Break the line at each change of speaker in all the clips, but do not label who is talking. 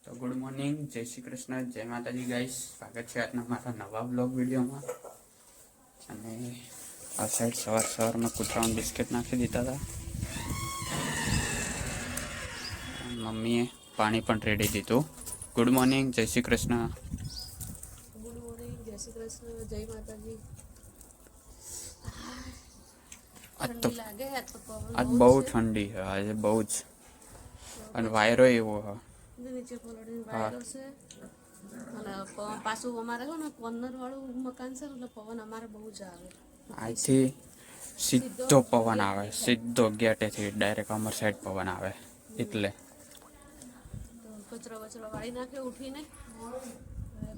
તો good morning, જય શ્રી કૃષ્ણ, જય માતાજી ગાઈસ. સ્વાગત છે આજના મારા નવા બ્લોગ વિડીયોમાં. અને આ સાઈડ સવારમાં કૂતરાઓને બિસ્કિટ નાખી દીધા હતા. મમ્મીએ પાણી પણ રેડી દીધું. ગુડ મોર્નિંગ, જય શ્રી કૃષ્ણ.
ગુડ મોર્નિંગ, જય શ્રી કૃષ્ણ, જય માતાજી. ઠંડી લાગે તો પવન
આજ
બહુ
બહુ
છે.
ઠંડી છે આજે, બહુ જ. અને વાયરો એવો હ
નીચે પલળીને વાયરો છે. અને પાછું અમારે છે ને કોર્નર વાળું મકાન છે એટલે પવન અમારે બહુ જ આવે.
અહીંથી સીધો પવન આવે, સીધો ગેટેથી ડાયરેક્ટ અમર સાઈડ પવન આવે એટલે
તો કચરો વાળી નાખ્યો ઉઠીને. હવે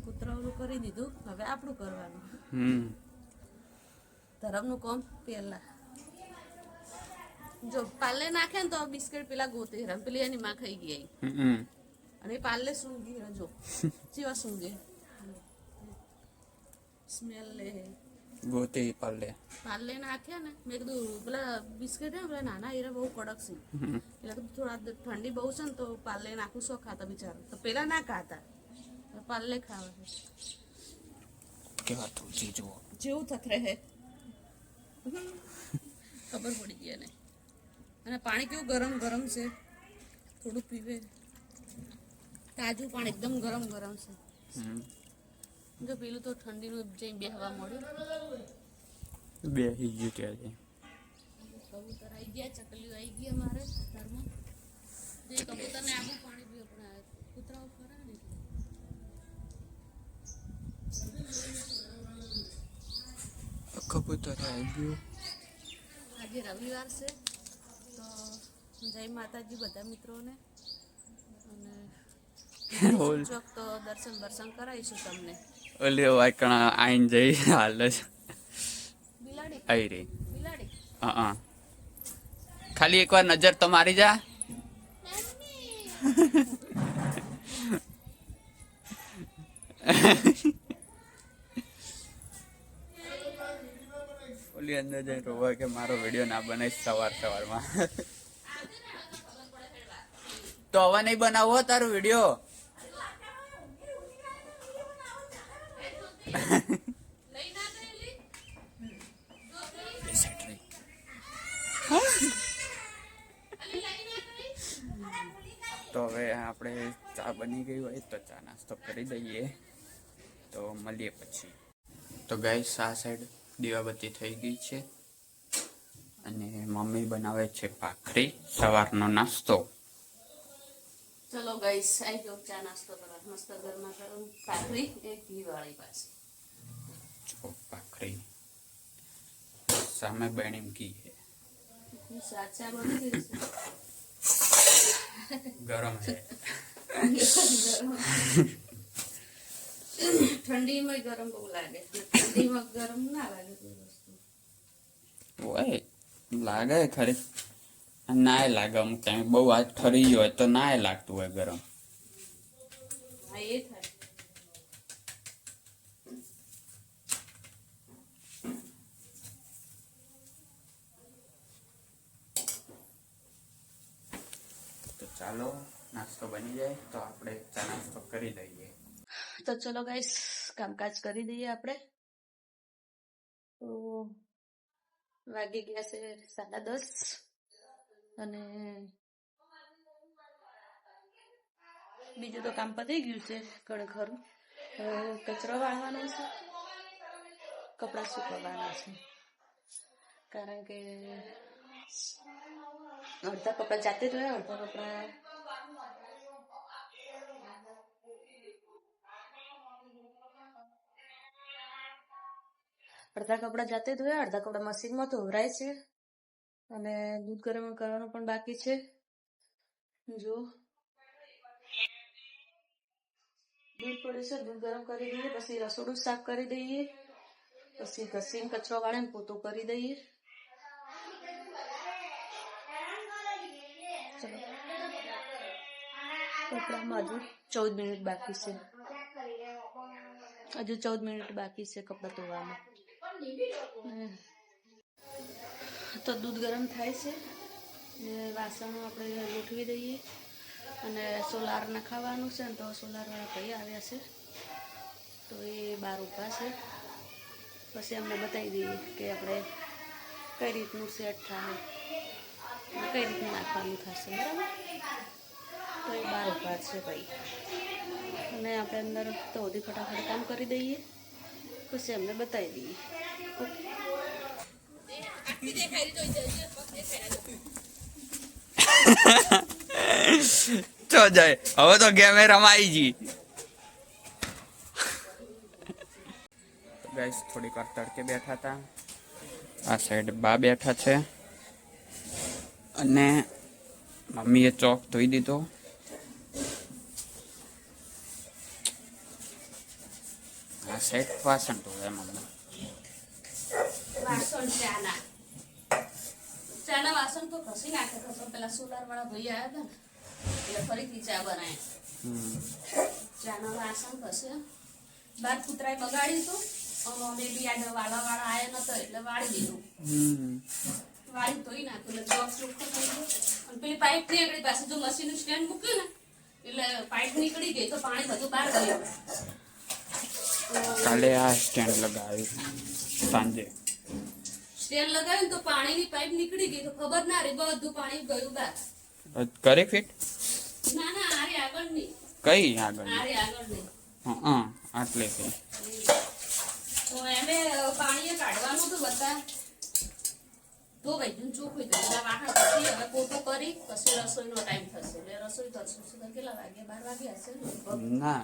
કૂતરાઓનું કરી દીધું, હવે આપણું કરવાનું. ધરમનું કોમ પહેલા જો પાલે નાખે ને તો બિસ્કિટ પેલા ગોતી પેલી એની માં ખાઈ ગઈ. અને પાલે સૂંઘી જો જેવા સૂંઘે સ્મેલ લે
ગોતી
પાલે નાખ્યા ને. મેં કીધું પેલા બિસ્કિટ ને પેલા નાના હીરા બહુ કડક છે એટલે થોડા ઠંડી બહુ છે ને તો પાલે નાખું શું ખાતા બિચારા. તો પેલા ના ખાતા, પાલે ખાવા
કેવા તું જુઓ
જેવું થથરે હે ખબર પડી ગઈ એને. અને પાણી કેવું ગરમ ગરમ છે, થોડું પીવે. તાજું પાણી એકદમ ગરમ ગરમ છે. જો પેલું તો ઠંડીનું જઈ બેહવા મળ્યું.
બે ગયું ત્યાં
કબૂતર આવી ગયા, ચકલીઓ આવી ગયા મારે ઘરમાં. જે કબૂતરને આબુ પાણી પીવું પણ કૂતરાઓ ખરા ને.
કબૂતર આવી ગયું.
આજે રવિવાર છે તો જય માતાજી બધા મિત્રોને. અને ચોક તો દર્શન કરાવીશું તમને.
ઓલી વાયકણા આઈન જઈ હાલ જ
બિલાડી
આવી રહી.
બિલાડી
હા, ખાલી એકવાર નજર તો મારી જા. ઓલી અંદર જઈને રોવા કે મારો વિડીયો ના બનાવીશ સવારમાં. તો હવે નહીં બનાવો તારો વિડીયો. તો હવે આપણે ચા બની ગઈ હોય તો ચા નાસ્તો કરી દઈએ, તો મળીએ પછી. તો ગાઈસ આ સાઈડ દીવાબત્તી થઈ ગઈ છે અને મમ્મી બનાવે છે ભાખરી, સવારનો નાસ્તો.
ચલો ગાઈસ આવી જાઓ ચા નાસ્તો કરવા. મસ્ત ગરમા ગરમ ભાખરી એક ઘી વાળી પાસે.
ભાખરી સામે બની ઘી है,
સાચા બની ગઈ
गरम है.
ઠંડીમાં ગરમ બહુ લાગે, ઠંડીમાં ગરમ ના લાગે કોઈ વસ્તુ.
ઓય લાગે ખરી, નાય લાગે. અમુક ટાઈમ બહુ આજ ઠરી ગયો હોય તો નાય લાગતું હોય ગરમ.
હા એ થાય.
તો ચાલો નાસ્તો બની જાય તો આપણે ચા નાસ્તો કરી દઈએ.
તો ચલો ગાઈસ કામકાજ કરી દઈએ આપણે. તો વાગી ગયા છે 10:30 અને બીજું તો કામ પતી ગયું છે ઘણું ખરું. કચરો વાળવાનો છે, કપડાં સુકવવાના છે. કારણ કે અડધા કપડાં જાતે ધોયા, અડધા કપડાં જાતે ધોયા, અડધા કપડાં મશીનમાં ધોવરાય છે. અને દૂધ ગરમ કરવાનું પણ બાકી છે. જો દૂધ પડ્યું છે, દૂધ ગરમ કરી દઈએ, પછી રસોડું સાફ કરી દઈએ, પછી ઘસીને કચરો વાળીને પોતું કરી દઈએ. કપડામાં હજુ 14 મિનિટ બાકી છે. કપડાં ધોવામાં. તો દૂધ ગરમ થાય છે, વાસણો આપણે ગોઠવી દઈએ. અને સોલાર નખાવાનું છે ને, તો સોલારવાળા ભાઈ આવ્યા છે, તો એ બહાર ઊભા છે. પછી અમને બતાવી દઈએ કે આપણે કઈ રીતનું સેટ થાય, કઈ રીતનું નાખવાનું થશે, બરાબર. તો એ બહાર ઊભા છે ભાઈ, અને આપણે અંદર તો બધી ફટાફટ કામ કરી દઈએ, પછી અમને બતાવી દઈએ. ઓકે.
ચો જાય હવે તો ગેમે રમાઈ ગઈ. ગાઈસ થોડીક વાર તડકે બેઠા હતા. આ સાઈડ બા બેઠા છે અને મમ્મીએ ચોક ધોઈ દીધો. આ સાઈડ વાસણ ધોવે મમ્મી.
વાસણ ચાના વાસણ તો ઘસી નાખે, તો પેલા સોલાર વાળા ભાઈ આવ્યા હતા ને એટલે ફરીથી ચા બનાવ્યા. ચાના વાસણ ઘસે, બાર કૂતરાએ બગાડ્યું હતું, અમે બી આ વાળા વાળા આવ્યા નતો એટલે વાળી દીધું. વાળી ધોઈ નાખ્યું એટલે બોક્સ ચોખ્ખો થઈ ગયો. અને પેલી પાઇપ ની આગળ પાસે જો મશીનનું સ્ટેન્ડ મૂક્યું ને એટલે પાઇપ નીકળી ગઈ તો પાણી બધું બહાર ગયું.
કાલે આ સ્ટેન્ડ લગાવ્યું સાંજે.
સ્ટેન્ડ લગાવ્યું તો પાણીની પાઇપ નીકળી ગઈ તો ખબર ના રહી, બધું પાણી ગયું બહાર.
કરે ફિટ?
ના ના, આરે આગળ નહીં.
કઈ આગળ?
આરે આગળ નહીં.
હા આટલે છે.
તો એમે પાણીએ કાઢવાનું તો બધા તો ભાઈ ચોખ્ખું થઈ ગયું. વાહણ પછી હવે પોતું કરી પછી રસોઈનો ટાઈમ થશે એટલે રસોઈ કરશું. કેટલા વાગે? 12 વાગે હશે ને?
ના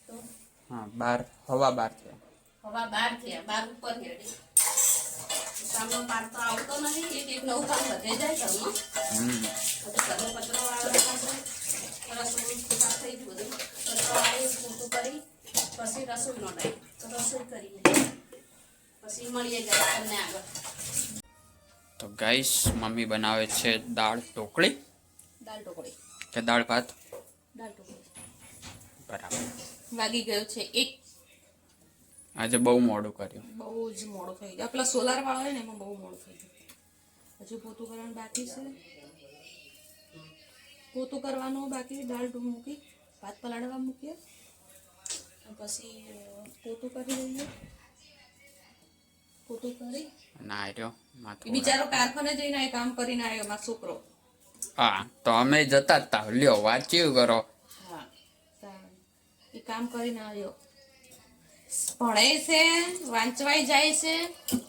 તો
હા 12 છે.
હવા 12 થયા, 12 ઉપર હેડી કામનો પાર તો આવતો નથી. એક નવું કામ વધે જાય ઘરમાં. પછી ઘરનો કચરો વાળવાનો થશે, રસોઈ સાફ થઈ ગયું બધું, કચરો વાળી પોતું કરી પછી રસોઈનો ટાઈમ તો રસોઈ કરીએ પછી મળીએ જાય તમને આગળ.
તો ગાઈસ મમ્મી બનાવે છે દાળ ઢોકળી
દાળ ઢોકળી
કે દાળ ભાત?
દાળ ઢોકળી.
બરાબર.
વાગી ગયો છે 1.
આજે બહુ મોડું કર્યું.
બહુ જ મોડું થઈ ગયું. પેલા સોલાર વાળા હોય ને એમાં બહુ મોડું થઈ ગયું. હજુ પોતું કરવાનું બાકી છે, પોતું કરવાનું બાકી. દાળ મૂકી, ભાત પલાળવા મૂકીએ, પછી પોતું કરી દઈએ. પોતું કરી
ના રહ્યો માથું.
બિચારો કારખાને જઈને આ કામ કરીને આવ્યો મારો છોકરો.
હા તો અમે જતા તા. લ્યો વાંચ્યું કરો.
હા, એ કામ કરીને આવ્યો. ભણે છે, વાંચવાય જાય છે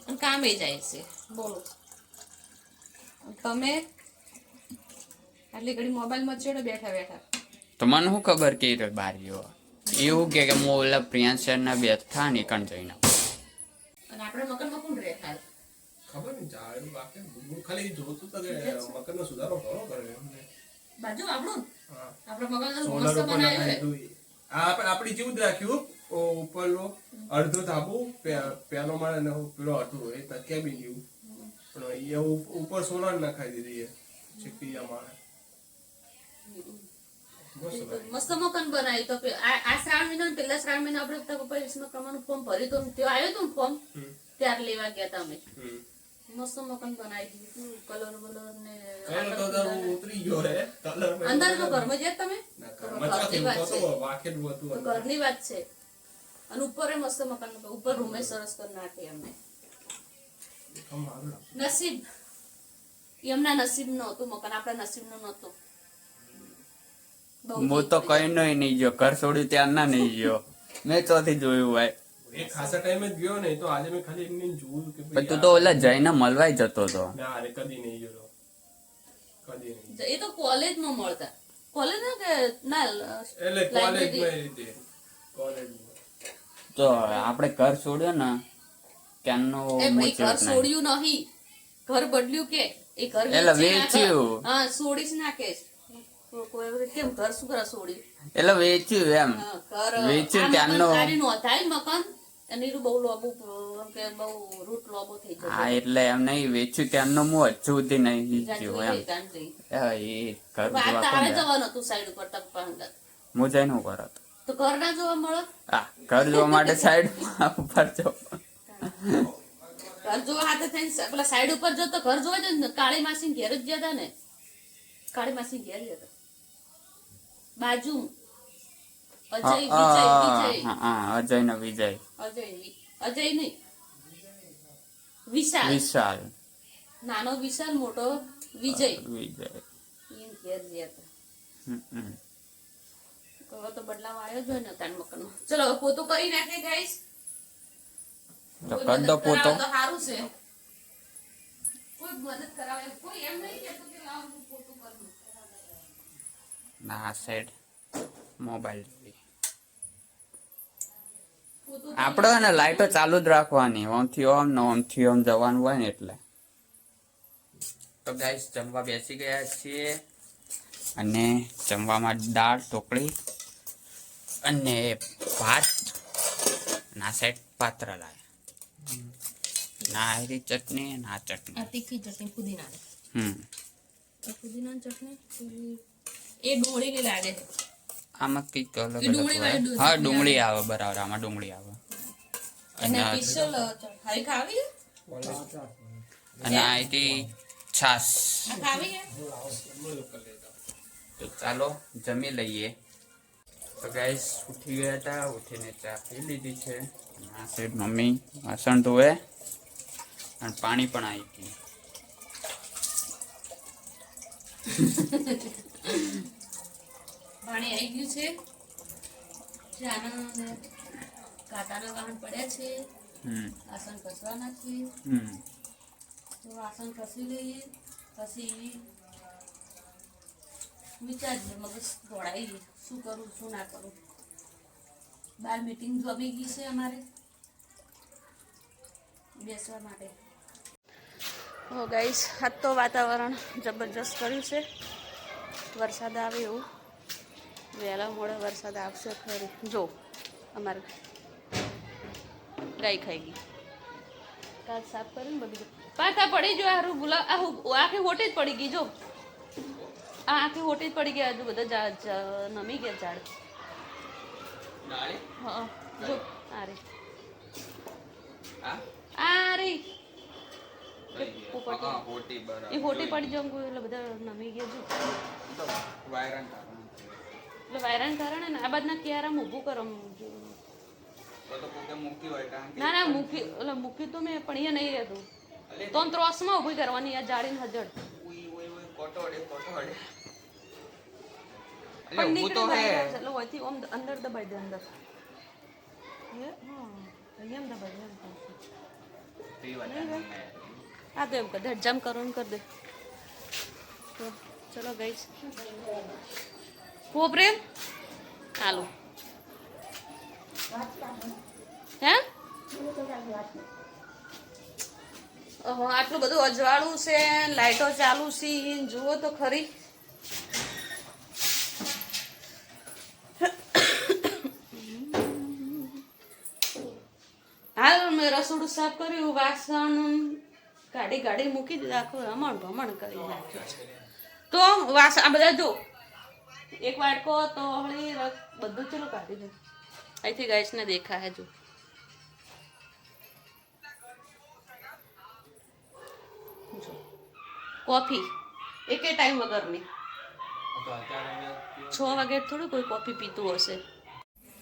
અને કામે જાય છે. બોલો તમે આટલી ઘડી મોબાઈલમાં ચેડો બેઠા બેઠા.
તો મને શું ખબર કે બહાર ગયો એવું કે હું ઓલા પ્રિયાંશર ના બેઠા ને કણ જઈને.
અને આપણે મકાનમાં કોણ રહે હાલ?
ખબર નહીં જાડું બાકી હું ખાલી જોતું તો કે મકાનનો સુધારો ઘણો કર્યો એમને.
બાજુ આપણું
હા
આપણે મકાન
સોલર
મસ્ત
ઉપર
બનાવ્યું
નખાઈ
છે.
દીધું. આપણી જેવું જ રાખ્યું. ઉપરનો અડધો ધાબુ પેલો માળ અને પેલો અડધો એ કેબિન જેવું પણ અહીંયા ઉપર સોલર નખાઈ દીધી છે ચીકીયા માળે.
મસ્ત મકાન બનાવ્યું. તો આ શ્રાવણ મહિનો પેલા શ્રાવણ મહિના આપણે પપ્પા વિશ્વમાં કમાવાનું ફોર્મ ભર્યું તો ત્યાં આવ્યો તો ફોર્મ ત્યારે લેવા ગયા હતા અમે. મસ્ત મકાન બનાવી દીધું. કલર બલર ને
ઉતરી ગયો હે કલર
અંદર તો ઘરમાં જ તમે
વાકેલું હતું.
ઘરની વાત છે. અને ઉપર મસ્ત મકાન, ઉપર રૂમે સરસ કરી નાખી અમને. નસીબ એમના નસીબ નું હતું મકાન, આપણા નસીબ નું નતું.
હું તો કઈ નહીં ગયો, ઘર છોડ્યું ત્યાં ના નહીં ગયો. મેં ચોથી જોયું ભાઈ.
એક ખાસા ટાઈમે જ ગયો ને તો આજે મેં ખાલી એમને જોયું કે
પણ તું તો ઓલા જઈને મળવાય જતો હતો.
ના અરે કદી નહીં ગયો, કદી નહીં.
એ તો કોલેજમાં મળતા. કોલેજ કે ના
એટલે કોલેજમાં રીતે કોલેજમાં
તો આપણે ઘર છોડ્યો ને ત્યાંનો
ઘર છોડ્યું નહીં, ઘર બદલ્યું કે એ ઘર
એટલે વેચ્યું.
હા છોડીશ નાખે. કેમ ઘર શું કરે છોડ્યું?
એટલે વેચ્યું એમ.
ઘર
વેચ્યું ત્યાંનો.
નોંધાય મકાન અને બહુ લોબુ કે બહુ રૂટ લોબો થઈ જાય.
હા એટલે એમ નહીં વેચ્યું ત્યાંનો હું હજુ સુધી નહીં જીત્યું એમ. એ ઘર જોવા
તારે
કોણ જાય?
જવાનું હતું સાઈડ ઉપર ટપ્પા અંદર.
હું જઈને હું કરત.
તો ઘર ના જોવા મળે?
હા ઘર જોવા માટે સાઈડ ઉપર જાઉં.
ઘર જોવા હાથે થઈને પેલા સાઈડ ઉપર જો તો ઘર જોવા જાય ને. કાળી માસી ઘેર જ ગયા હતા ને, કાળી માસી ઘેર ગયા હતા. બાજુ અજય વિજય
અજય ને વિજય.
અજય નહીં વિશાલ
વિશાલ.
નાનો વિશાલ મોટો વિજય
વિજય.
એમ ઘેર ગયા હતા. હવે તો બદલાવ આવ્યો જ હોય ને તાન મકાનમાં. ચલો હવે પોતું કરી નાખે ગાઈસ.
તો કર દો પોતો.
તો સારું છે. કોઈ મદદ કરાવે કોઈ એમ નહીં કહેતું કે લાવ હું પોતું કરું.
ના સાઈડ મોબાઈલ
પોતું
આપણે ને લાઈટો ચાલુ જ રાખવાની, ઓમથી ઓમ ને ઓમથી ઓમ જવાનું હોય ને એટલે. તો ગાઈસ જમવા બેસી ગયા છીએ અને જમવામાં દાળ ઢોકળી અને ભાત ના સાઈડ પાત્ર લાવ્યા, ના આયરી ચટણી ના ચટણી.
આ તીખી ચટણી પુદીનાની. પુદીનાની ચટણી એ ડુંગળી ની લાગે છે.
આમાં કઈક અલગ
એ ડુંગળી
અલગ
વાળી
હોય. હા ડુંગળી આવે બરાબર, આમાં ડુંગળી આવે.
અને સ્પેશિયલ હાઈ ખાવી
અને આયરી છાસ.
આ ખાવી છે.
તો ચાલો જમી લઈએ. તો ગાઈસ ઉઠી ગયા હતા, ઉઠીને ચા પી લીધી છે. આ સાઈડ મમ્મી વાસણ ધોવે અને પાણી પણ આવી ગયું.
પાણી આવી ગયું છે. ચાના ને કાંટાના વાહન પડ્યા છે. વાસણ ઘસવાના છે. તો વાસણ ઘસી લઈએ પછી વિચારજે મગજ દોડાઈએ શું કરું શું ના કરું. બાર મીટિંગ જમી ગઈ છે અમારે બેસવા માટે. હો ગાઈસ આજ તો વાતાવરણ જબરજસ્ત કર્યું છે. વરસાદ આવે એવું, વહેલા મોડે વરસાદ આવશે ખરી. જો અમારે ગાય ખાઈ ગઈ. કાલ સાફ કર્યું ને બધું પાછા પડી જો હારું ગુલાબ આખી હોટી જ પડી ગઈ. જો આ આખી હોટી જ પડી ગયા. હજુ બધા નમી ગયા ઝાડ. હા જો આ રે આ રે એ હોટી પડી જાઉં એટલે બધા નમી ગયા. જો એટલે વાયરાને કારણે ને આ બાજના ક્યારા ઊભું કરો. ના ના મૂકી એટલે મૂકી તો મેં પણ એ નહીં રહેતું તો ત્રોસમાં ઊભી કરવાની આ જાળીને હજડ. પણ નીકળે બહાર એટલે હોયથી ઓમ અંદર દબાઈ દે અંદર. એમ દબાઈ દે હા તો એમ કર દે જમ કરો ને કર દે. તો ચલો ગઈશ પોપરે હાલો હે આટલું બધું અજવાળું છે, લાઈટો ચાલુ છે, જુઓ તો ખરી. હાલ મેં રસોડું સાફ કર્યું, વાસણ ગાડી મૂકી દીધા, આખું રમણ ભમણ કરી નાખ્યું છે. તો વાસણ આ બધા જો એક વાટકો તો હળી બધું ચલો કાઢી દે. અહીંથી ગાઈસ ને દેખાય જો કોફી એકે ટાઈમ વગરની. 6 વાગે થોડું કોઈ કોફી પીતું હશે.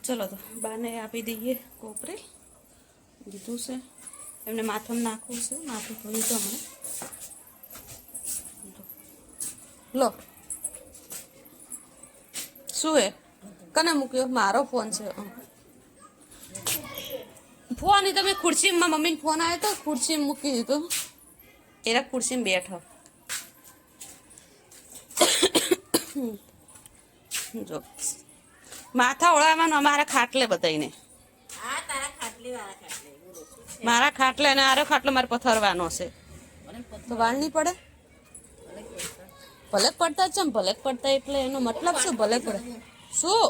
ચલો તો બાને આપી દઈએ કોપરે દીધું છે. એમને માથું નાખવું છે, માથું ધોઈ તો હમણાં લો. શું હે કને મૂક્યો? મારો ફોન છે. ફોન એ તમે ખુરશીમાં મમ્મીને ફોન આવ્યો તો ખુરશીમાં મૂકી દીધો. એરા ખુરશીમાં બેઠો. જો માથા ઓળાવવાનું અમારા ખાટલે બધાને. મારા ખાટલે અને આરો ખાટલો મારે પથરવાનો છે તો વાળ નહીં પડે. ભલે પડતા છે ભલે પડતા એટલે એનો મતલબ શું? ભલે પડે શું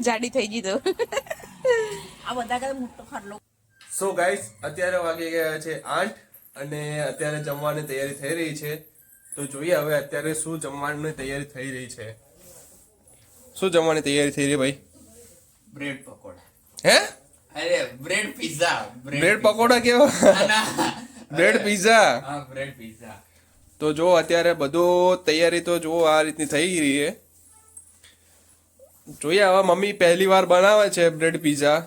જાડી થઈ ગઈ તો આ બધા મોટો ખાટલો.
સો ગાઈસ અત્યારે વાગી ગયા છે 8 અને અત્યારે જમવાની તૈયારી થઈ રહી છે. તો જોઈએ હવે અત્યારે શું જમવાની તૈયારી થઈ રહી છે. શું જમવાની તૈયારી થઈ રહી ભાઈ?
બ્રેડ પકોડા.
હે
અરે બ્રેડ પિઝા.
બ્રેડ પકોડા કેવા? Bread pizza.
હા બ્રેડ પિઝા.
તો જો અત્યારે બધું તૈયારી તો જો આ રીતની થઈ રહી છે. જોઈએ હવે મમ્મી પહેલી વાર બનાવે છે બ્રેડ પીઝા.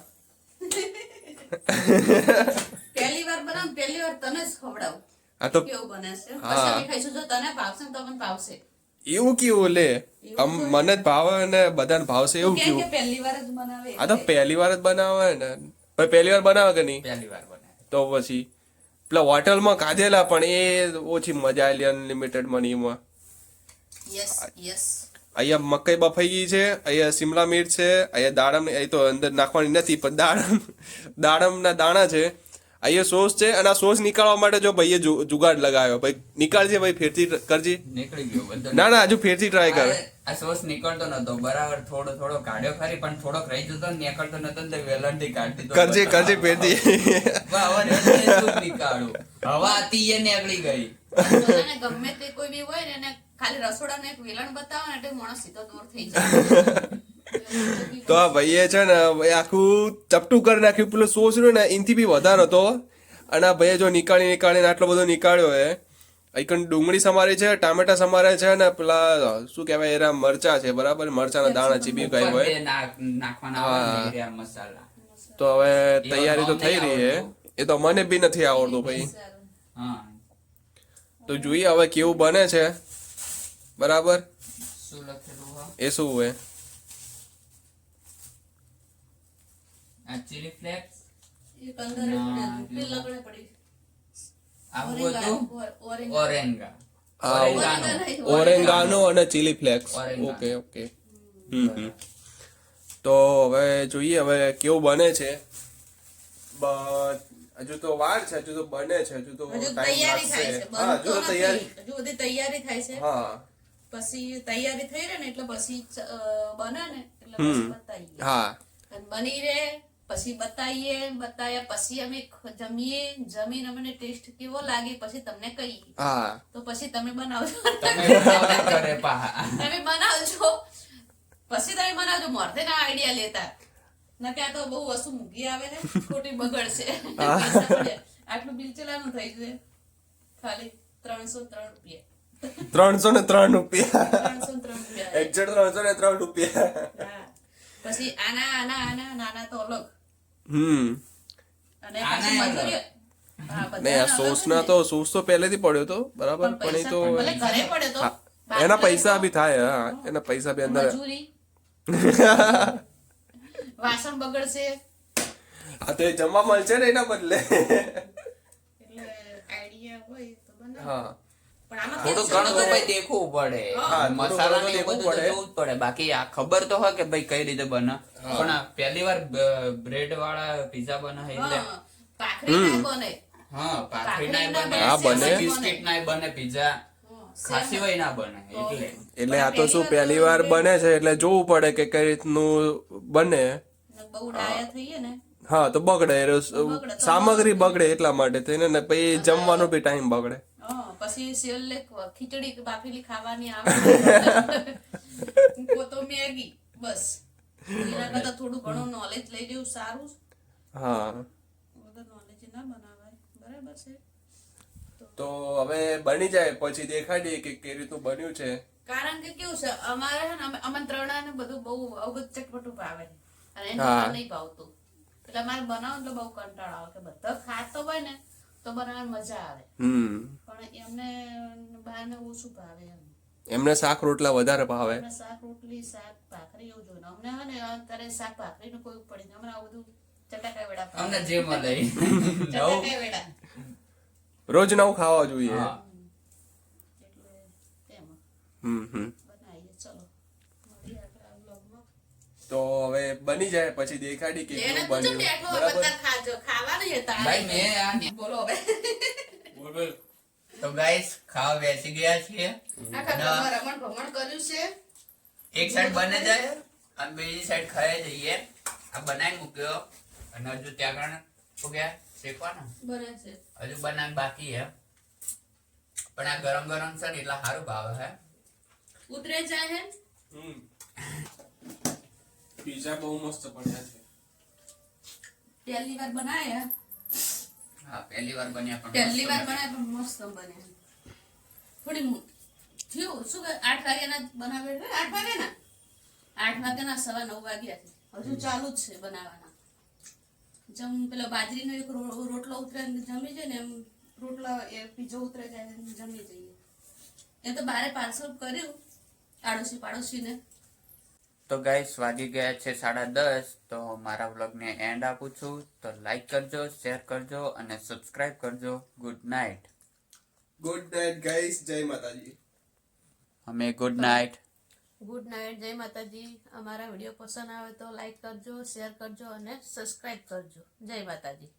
પહેલી વાર બનાવ, પહેલી વાર તને જ ખવડાવું
આ તો
કેવું બને છે.
હા.
પછી અમે ખાઈશું, જો તને ભાવશે ને તો મને ભાવશે.
એવું કેવું લે મને જ ભાવે ને બધાને ભાવશે એવું
કેમ કે
કેવું?
પહેલી વાર જ બનાવે
આ તો પહેલી વાર જ બનાવે ને. પણ પહેલી વાર બનાવે કે નહીં?
પહેલી વાર બનાવે.
તો પછી પેલા હોટલમાં ખાધેલા પણ એ ઓછી મજા આવેલી અનલિમિટેડ મનીમાં.
Yes yes.
અહીંયા મકાઈ બફાઈ ગઈ છે, અહીંયા શિમલા મિર્ચ છે, અહીંયા દાડમ એ તો અંદર નાખવાની નથી પણ દાડમના દાણા છે, અહીંયા સોસ છે. અને આ સોસ નીકાળવા માટે જો ભાઈએ જુગાડ લગાવ્યો. ભાઈ નીકાળજે ભાઈ, ફેરથી કરજે.
નીકળી ગયો બધો.
ના હજુ ફેરથી ટ્રાય કર.
આ સોસ નીકળતો નતો બરાબર, થોડો કાઢ્યો ખરી પણ થોડોક રહી જતો ને નીકળતો નતો ને વેલણથી કાઢી દીધો.
કરજે ફેરથી.
નીકાળું હવા હતી એ નીકળી ગઈ.
બધાને ગમે તે કોઈ બી હોય ને એને ખાલી રસોડાને એક વેલણ બતાવો ને એટલે માણસ સીધો દૂર થઈ જાય.
તો આ ભાઈએ છે ને ભાઈ આખું ચપટું કરી નાખ્યું. પેલો સોસ રહ્યો ને એનથી બી વધારે હતો. અને આ ભાઈએ જો નીકાળીને આટલો બધો નીકાળ્યો હે. અહીં ડુંગળી સમારી છે, ટામેટા સમારે છે, ને પેલા શું કહેવાય એરા મરચા છે, બરાબર, મરચાના દાણા ચીબી ગઈ હોય.
નાખવાના આવે ને મસાલા.
તો હવે તૈયારી તો થઈ રહી છે. એ તો મને બી નથી આવડતું ભાઈ.
હા
તો જોઈએ હવે કેવું બને છે. બરાબર.
શું લખેલું હા?
એ શું હોય?
આ ચીલી ફ્લેક્સ
એક અંદર પેલી લગડે પડી.
આવું હતું. ઓરેન્ગા.
ઓરેંગાનો અને ચીલી ફ્લેક્સ.
ઓરેંગાનો.
ઓકે. તો હવે જોઈએ હવે કેવું બને છે. હજુ તો વાર છે, હજુ તો બને છે, હજુ તો
હજુ
ટાઈમ
તૈયારી થાય
લાગશે.
છે,
હા, હજુ
બનતો
તો તૈયારી.
નથી. હજુ બધી તૈયારી થાય છે.
હા
પછી તૈયારી થઈ રહે ને એટલે પછી બને ને એટલે પછી બતાવીએ.
હા
અને બની રહે પછી બતાયા પછી અમે જમીએ, જમીને અમને ટેસ્ટ કેવો લાગે પછી તમને કહીએ.
હા
તો પછી તમે બનાવજો.
તમે બનાવવા કરે પાહા.
તમે બનાવજો પછી તમે બનાવજો. મોરતે ના આઈડિયા લેતા ના ત્યાં તો બહુ વસ્તુ મૂકી આવે ને ખોટી બગડશે. પૈસા પડે. આટલું બિલ ચલાવવાનું થઈ જશે ખાલી 303 રૂપિયા.
303 રૂપિયા.
303 રૂપિયા.
એક્ઝેક્ટ 303 રૂપિયા.
હા. પછી આના નાના તો અલગ.
અને
પછી મજૂરી. હા,
નહીં આ
બધાના અલગ
સોસ
ને.
ના તો સોસ તો પહેલેથી પડ્યો તો બરાબર, પણ એ તો
ભલે ઘરે પડે તો
હા, એના પૈસા બી થાય. હા એના પૈસા બી અંદર.
મજૂરી વાસણ બગડશે
હા તો એ જમવા મળશે ને એના બદલે.
એટલે આઈડિયા હોય તો બનાવો.
હા
પણ આમાં
થોડું
કેવું
ઘણું તો
છે
ભાઈ દેખવું પડે.
હા, થોડું
મસાલા
ઘણું
ને
દેખવું
બધું તો
પડે.
જોવું જ પડે. બાકી આ ખબર તો હોય કે ભાઈ કઈ રીતે બને. પણ આ પહેલી વાર બ્રેડ વાળા પીઝા બને એટલે
હા, ભાખરી ના બને.
હા પાખરી ના
ભાખરી
બને,
ના
બને.
બિસ્કિટ ના બને, પીઝા
હા,
ખાસી હોય ના બને એટલે
એટલે આ તો શું પહેલી વાર બને છે એટલે જોવું પડે કે કઈ રીતનું બને.
બહુ ડાયા થઈએ ને
હા તો બગડે
બગડે તો
સામગ્રી બગડે એટલા માટે થઈને ને પછી જમવાનો બી ટાઈમ બગડે.
હા, પછી છેલ્લે ખીચડી કે બાફેલી ખાવાની આવે તો મેગી બસ. એના કરતા થોડું ઘણું નોલેજ લઈ લેવું સારું.
હા
વગર નોલેજ ના બનાવાય. બરાબર છે.
તો હવે બની જાય પછી દેખાડીએ કે કેવી રીતનું બન્યું છે.
કારણ કે કેવું છે અમારે છે ને અમન ત્રણાને બધું બહુ અવગત ચટપટું ભાવે અને એને
હા.
નહીં ભાવતું એટલે અમારે બનાવો એટલે બહુ કંટાળો આવે કે બધા ખાતો હોય ને તો બનાવવાની મજા આવે પણ એમને બહારને ઓછું ભાવે એમ.
એમને શાક રોટલા વધારે ભાવે.
અમને શાક રોટલી શાક ભાખરી એવું જોઈએ અમને હે ને અત્યારે શાક ભાખરી નું કોઈ પડી અમને આ બધું ચટાકા વેડા ભાવે.
અમને જે મળે ઈ.
ચટાકા વેડા
રોજ નવું ખાવા જોઈએ.
હા.
એટલે તેમાં
હમ
બનાવીએ. ચલો મળીએ આપણે આ vlogમાં.
તો હવે બની જાય પછી દેખાડી કે
એને
કેવું
પૂછો
બન્યું.
બેઠો હોય
બરાબર.
બધા ખાજો ખાવાનું હતા
ભાઈ મેં આ
બોલો હવે
બોલ બોલ.
તો ગાઈસ ખાવા બેસી ગયા છીએ.
આખા ઘરમાં રમણ ભમણ કર્યું છે.
એક સાઈડ બને જાય અને બીજી સાઈડ ખાઈ જઈએ. આ બનાવી મૂક્યો અને હજુ ત્યાં આગળ શું કે શેકવાનો
બને છે.
હજુ બનાવ બાકી હે પણ આ ગરમ ગરમ છે ને એટલા સારું ભાવે હે.
ઉતરે જાય હે.
પીઝા બહુ મસ્ત બન્યા છે.
પહેલી વાર બનાયા
હા પહેલી વાર બન્યા પણ
પહેલી વાર
મસ્ત
બનાયા પણ મસ્ત બન્યા. થોડી થયું શું કે 8 વાગ્યાના બનાવે 8 વાગ્યાના 8 વાગ્યાના 9:15 વાગ્યા છે હજુ ચાલુ જ છે બનાવવાના પેલો બાજરીનો એક રોટલો ઉતરે ને જમી જાય ને એમ રોટલા એ પીઝો ઉતરે જાય ને જમી જઈએ એમ તો બારે પાર્સલ કર્યું પાડોશીને
તો ગાઈસ વાગી ગયા છે 10:30. તો મારા વ્લોગને એન્ડ આપું છું. તો લાઈક કરજો, શેર કરજો અને સબસ્ક્રાઇબ કરજો. Good night.
Good night guys, જય માતાજી.
અમે ગુડ નાઇટ.
ગુડ નાઇટ, જય માતાજી. અમારા વિડીયો પસંદ આવે તો લાઈક કરજો, શેર કરજો અને સબસ્ક્રાઇબ કરજો. જય માતાજી.